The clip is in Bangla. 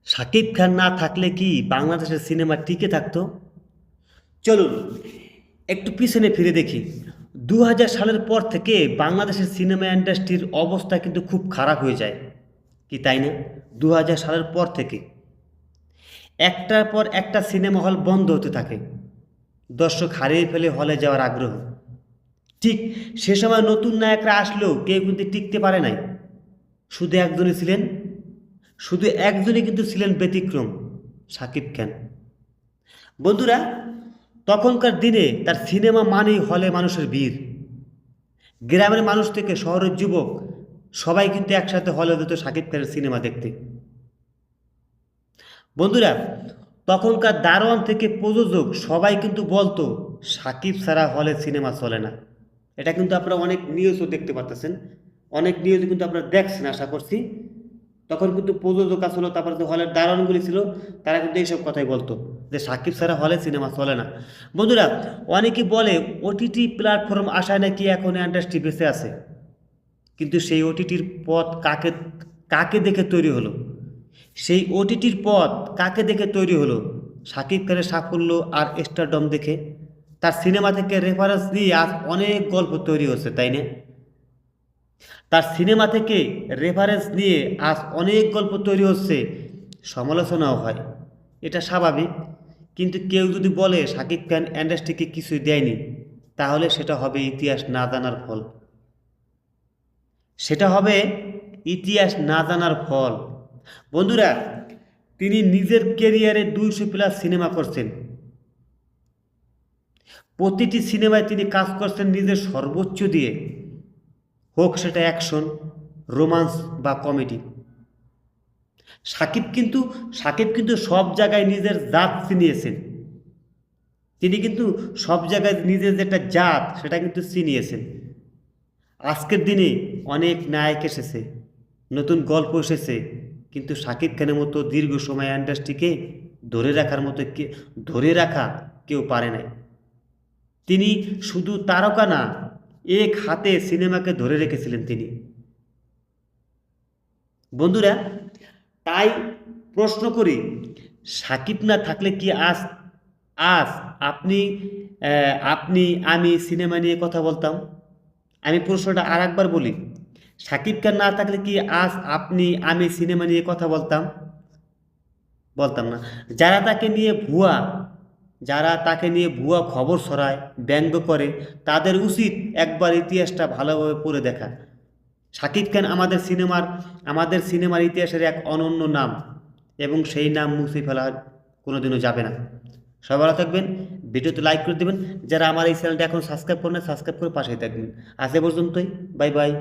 শাকিব খান না থাকলে কি বাংলাদেশের সিনেমা টিকে থাকতো? চলুন একটু পিছনে ফিরে দেখি। 2000 সালের পর থেকে বাংলাদেশের সিনেমা ইন্ডাস্ট্রির অবস্থা কিন্তু খুব খারাপ হয়ে যায়, কি তাই না? 2000 সালের পর থেকে একটার পর একটা সিনেমা হল বন্ধ হতে থাকে, দর্শক হারিয়ে ফেলে হলে যাওয়ার আগ্রহ। ঠিক সে সময় নতুন নায়করা আসলেও কেউ কিন্তু টিকতে পারে নাই। শুধু একজনই ছিলেন, শুধু একজনই কিন্তু ছিলেন ব্যতিক্রম, শাকিব খান। বন্ধুরা, তখনকার দিনে তার সিনেমা মানেই হলে মানুষের ভিড়। গ্রামের মানুষ থেকে শহরের যুবক সবাই কিন্তু একসাথে হলে যেত শাকিব খানের সিনেমা দেখতে। বন্ধুরা, তখনকার দারোয়ান থেকে প্রযোজক সবাই কিন্তু বলতো শাকিব ছাড়া হলে সিনেমা চলে না। এটা কিন্তু আপনারা অনেক নিউজও দেখতে পাচ্ছেন, অনেক নিউজ কিন্তু আপনারা দেখছেন আশা করছি। তখন কিন্তু প্রযোজক আসলো, তারপরে যে হলের দারোয়ানগুলি ছিল, তারা কিন্তু এইসব কথাই বলতো যে সাকিব ছাড়া হলে সিনেমা চলে না। বন্ধুরা, অনেকে বলে ওটিটি প্ল্যাটফর্ম আসায় নাকি এখন ইন্ডাস্ট্রি বেঁচে আছে, কিন্তু সেই ওটিটির পথ কাকে কাকে দেখে তৈরি হলো? সেই ওটিটির পথ কাকে দেখে তৈরি হলো? শাকিব খানের সাফল্য আর স্টারডম দেখে। তার সিনেমা থেকে রেফারেন্স দিয়ে আজ অনেক গল্প তৈরি হচ্ছে, তাই না? তার সিনেমা থেকে রেফারেন্স নিয়ে আজ অনেক গল্প তৈরি হচ্ছে, সমালোচনাও হয়, এটা স্বাভাবিক। কিন্তু কেউ যদি বলে শাকিব খান ইন্ডাস্ট্রিকে কিছুই দেয়নি, তাহলে সেটা হবে ইতিহাস না জানার ফল। সেটা হবে ইতিহাস না জানার ফল। বন্ধুরা, তিনি নিজের কেরিয়ারে 200+ সিনেমা করছেন। প্রতিটি সিনেমায় তিনি কাজ করছেন নিজের সর্বোচ্চ দিয়ে, হোক সেটা অ্যাকশন, রোমান্স বা কমেডি। সাকিব কিন্তু সাকিব কিন্তু সব জায়গায় নিজের জাত চিনিয়েছেন। তিনি কিন্তু সব জায়গায় নিজের যে একটা জাত, সেটা কিন্তু চিনিয়েছেন। আজকের দিনে অনেক নায়ক এসেছে, নতুন গল্প এসেছে, কিন্তু শাকিব খানের মতো দীর্ঘ সময় ইন্ডাস্ট্রিকে ধরে রাখার মতো ধরে রাখা কেউ পারে নাই। তিনি শুধু তারকা না, এক হাতে সিনেমাকে ধরে রেখেছিলেন তিনি। বন্ধুরা, তাই প্রশ্ন করি, সাকিব না থাকলে কি আজ আজ আপনি আপনি আমি সিনেমা নিয়ে কথা বলতাম? আমি প্রশ্নটা আর একবার বলি, সাকিব খান না থাকলে কি আজ আপনি আমি সিনেমা নিয়ে কথা বলতাম? বলতাম না। যারা তাকে নিয়ে ভুয়া যারা তাকে নিয়ে ভুয়া খবর ছড়ায়, ব্যঙ্গ করে, তাদের উচিত একবার ইতিহাসটা ভালোভাবে পড়ে দেখা। শাকিব খান আমাদের সিনেমার ইতিহাসের এক অনন্য নাম, এবং সেই নাম মুছে ফেলা কোনোদিনও যাবে না। সবাই ভালো থাকবেন, ভিডিওতে লাইক করে দেবেন। যারা আমার এই চ্যানেলটা এখন সাবস্ক্রাইব করেন, সাবস্ক্রাইব করে পাশেই থাকবেন। আজ এ পর্যন্তই, বাই বাই।